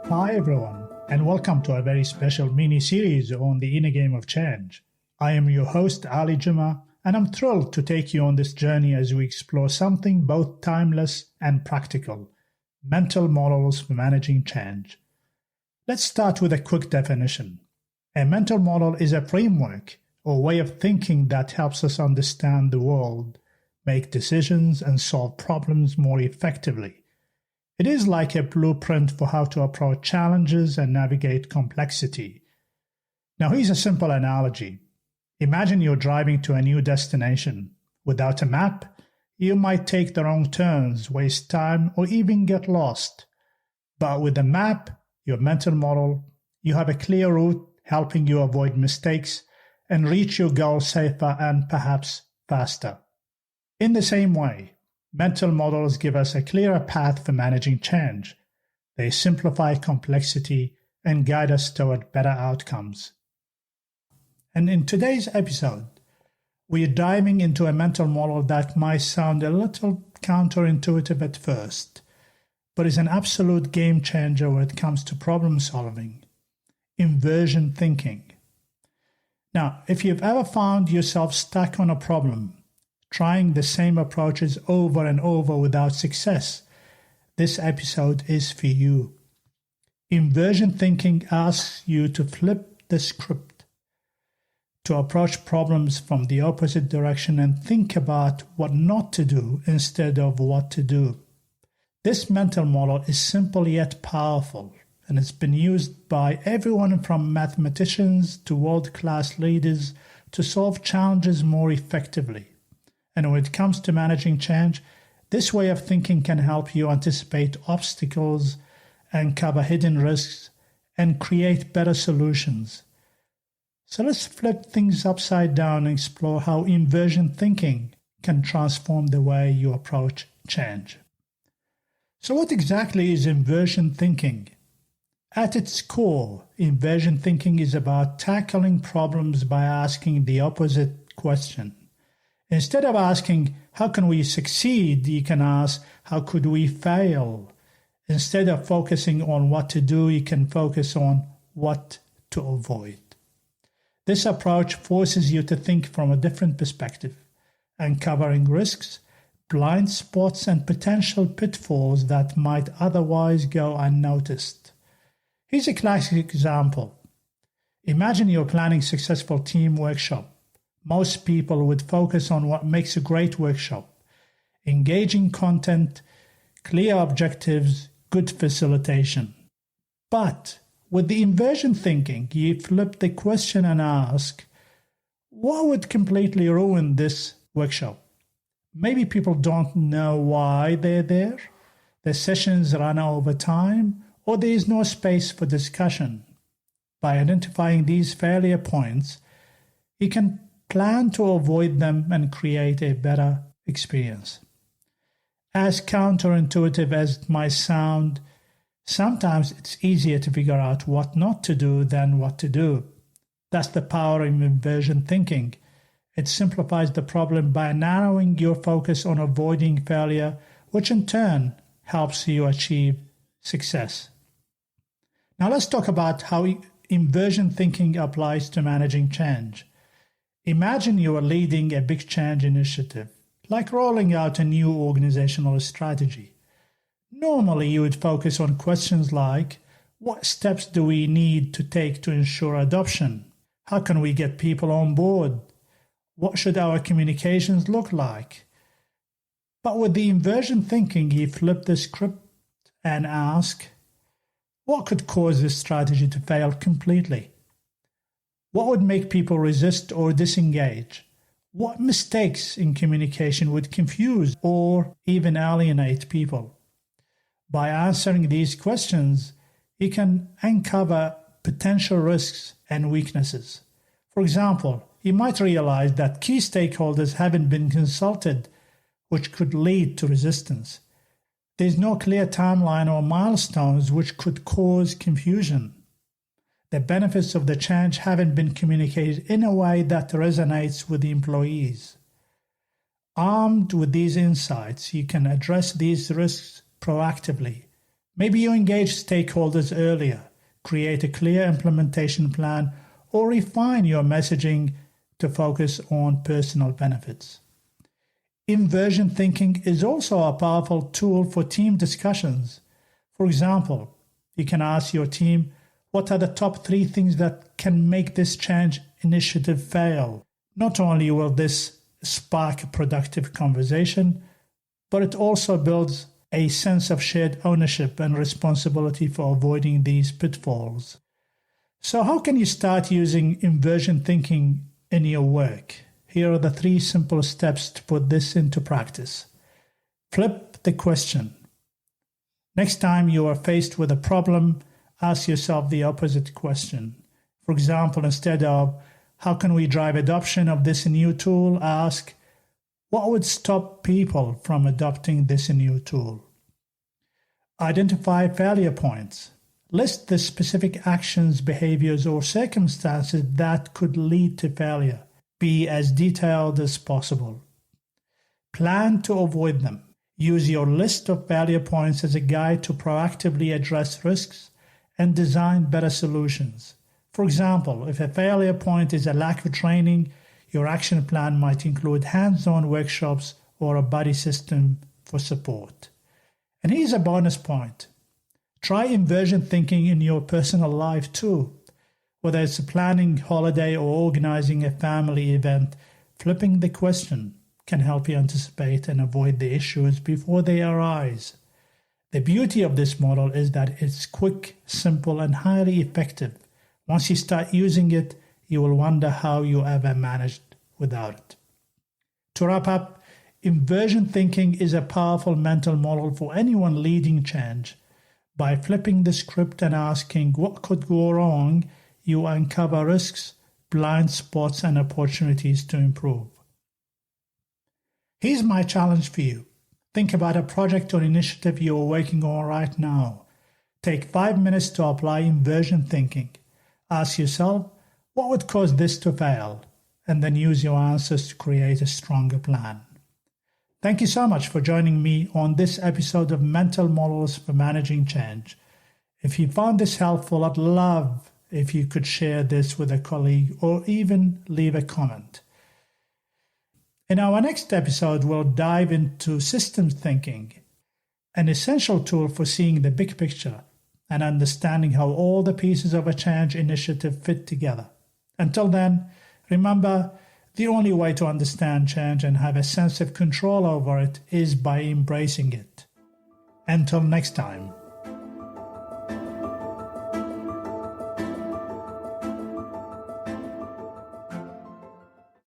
Hi everyone, and welcome to a very special mini-series on the inner game of change. I am your host Ali Juma, and I'm thrilled to take you on this journey as we explore something both timeless and practical: mental models for managing change. Let's start with a quick definition. A mental model is a framework or way of thinking that helps us understand the world, make decisions, and solve problems more effectively. It is like a blueprint for how to approach challenges and navigate complexity. Now, here's a simple analogy. Imagine you're driving to a new destination. Without a map, you might take the wrong turns, waste time, or even get lost. But with a map, your mental model, you have a clear route helping you avoid mistakes and reach your goal safer and perhaps faster. In the same way, mental models give us a clearer path for managing change. They simplify complexity and guide us toward better outcomes. And in today's episode, we are diving into a mental model that might sound a little counterintuitive at first, but is an absolute game changer when it comes to problem solving: inversion thinking. Now, if you've ever found yourself stuck on a problem, trying the same approaches over and over without success, this episode is for you. Inversion thinking asks you to flip the script, to approach problems from the opposite direction and think about what not to do instead of what to do. This mental model is simple yet powerful, and it's been used by everyone from mathematicians to world-class leaders to solve challenges more effectively. And when it comes to managing change, this way of thinking can help you anticipate obstacles, uncover hidden risks, and create better solutions. So let's flip things upside down and explore how inversion thinking can transform the way you approach change. So what exactly is inversion thinking? At its core, inversion thinking is about tackling problems by asking the opposite question. Instead of asking, how can we succeed, you can ask, how could we fail? Instead of focusing on what to do, you can focus on what to avoid. This approach forces you to think from a different perspective, uncovering risks, blind spots, and potential pitfalls that might otherwise go unnoticed. Here's a classic example. Imagine you're planning a successful team workshop. Most people would focus on what makes a great workshop: engaging content, clear objectives, good facilitation. But with the inversion thinking, you flip the question and ask, what would completely ruin this workshop? Maybe people don't know why they're there, the sessions run over time, or there is no space for discussion. By identifying these failure points, you can plan to avoid them and create a better experience. As counterintuitive as it might sound, sometimes it's easier to figure out what not to do than what to do. That's the power of inversion thinking. It simplifies the problem by narrowing your focus on avoiding failure, which in turn helps you achieve success. Now let's talk about how inversion thinking applies to managing change. Imagine you are leading a big change initiative, like rolling out a new organizational strategy. Normally, you would focus on questions like, what steps do we need to take to ensure adoption? How can we get people on board? What should our communications look like? But with the inversion thinking, you flip the script and ask, what could cause this strategy to fail completely? What would make people resist or disengage? What mistakes in communication would confuse or even alienate people? By answering these questions, you can uncover potential risks and weaknesses. For example, you might realize that key stakeholders haven't been consulted, which could lead to resistance. There's no clear timeline or milestones, which could cause confusion. The benefits of the change haven't been communicated in a way that resonates with the employees. Armed with these insights, you can address these risks proactively, Maybe you engage stakeholders earlier, create a clear implementation plan, or refine your messaging to focus on personal benefits. Inversion thinking is also a powerful tool for team discussions. For example, you can ask your team, what are the top 3 things that can make this change initiative fail? Not only will this spark a productive conversation, but it also builds a sense of shared ownership and responsibility for avoiding these pitfalls. So how can you start using inversion thinking in your work? Here are the 3 simple steps to put this into practice. Flip the question. Next time you are faced with a problem, ask yourself the opposite question. For example, instead of, how can we drive adoption of this new tool? Ask, what would stop people from adopting this new tool? Identify failure points. List the specific actions, behaviors, or circumstances that could lead to failure. Be as detailed as possible. Plan to avoid them. Use your list of failure points as a guide to proactively address risks and design better solutions. For example, if a failure point is a lack of training, your action plan might include hands-on workshops or a buddy system for support. And here's a bonus point. Try inversion thinking in your personal life too. Whether it's planning a holiday or organizing a family event, flipping the question can help you anticipate and avoid the issues before they arise. The beauty of this model is that it's quick, simple, and highly effective. Once you start using it, you will wonder how you ever managed without it. To wrap up, inversion thinking is a powerful mental model for anyone leading change. By flipping the script and asking what could go wrong, you uncover risks, blind spots, and opportunities to improve. Here's my challenge for you. Think about a project or initiative you are working on right now. Take 5 minutes to apply inversion thinking. Ask yourself, what would cause this to fail? And then use your answers to create a stronger plan. Thank you so much for joining me on this episode of Mental Models for Managing Change. If you found this helpful, I'd love if you could share this with a colleague or even leave a comment. In our next episode, we'll dive into systems thinking, an essential tool for seeing the big picture and understanding how all the pieces of a change initiative fit together. Until then, remember, the only way to understand change and have a sense of control over it is by embracing it. Until next time.